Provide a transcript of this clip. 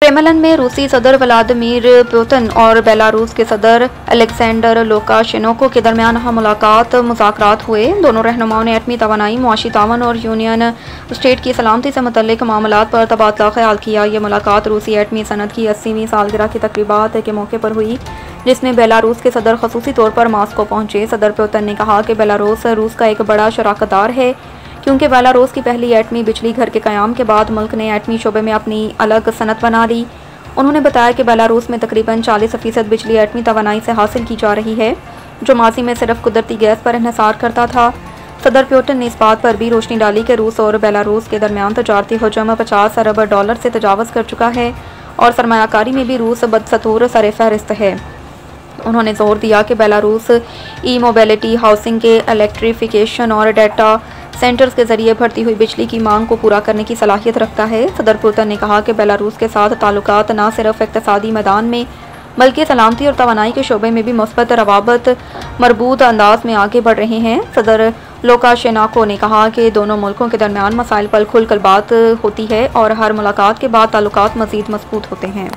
Kremlin में रूसी सदर व्लादिमीर पुतिन और बेलारूस के सदर अलेक्जेंडर लुकाशेंको के दरमियान मुज़ाकरात हुए। दोनों रहनुमाओं ने एटमी तवानाई, मुआशी तावन और यूनियन स्टेट की सलामती से मुतल्लिक मामलात पर तबादला ख्याल किया। ये मुलाकात रूसी एटमी सनद की 80वीं सालगिरह की तकरीबात के मौके पर हुई, जिसमें बेलारूस के सदर खसूसी तौर पर मास्को पहुंचे। सदर पुतिन ने कहा कि बेलारूस रूस का एक बड़ा शराकतदार है, क्योंकि बेलारूस की पहली एटमी बिजली घर के क़याम के बाद मुल्क ने एटमी शोबे में अपनी अलग सनत बना ली। उन्होंने बताया कि बेलारूस में तकरीबन 40% बिजली एटमी तवानाई से हासिल की जा रही है, जो माजी में सिर्फ कुदरती गैस पर इन्हिसार करता था। सदर पुतिन ने इस बात पर भी रोशनी डाली कि रूस और बेलारूस के दरमियान तजारती हजम $50 अरब से तजावज़ कर चुका है और सरमायाकारी में भी रूस बदस्तूर सर फहरिस्त है। उन्होंने जोर दिया कि बेलारूस ई मोबिलिटी, हाउसिंग के इलेक्ट्रिफिकेशन और डाटा सेंटर्स के जरिए बढ़ती हुई बिजली की मांग को पूरा करने की सलाहियत रखता है। सदर पुतिन ने कहा कि बेलारूस के साथ ताल्लुकात न सिर्फ इक़्तिसादी मैदान में बल्कि सलामती और तवानाई के शोबे में भी मुस्बत रवाबत मरबूत अंदाज में आगे बढ़ रहे हैं। सदर लुकाशेंको ने कहा कि दोनों मुल्कों के दरमियान मसाइल पर खुलकर बात होती है और हर मुलाकात के बाद ताल्लुकात मज़ीद मजबूत होते हैं।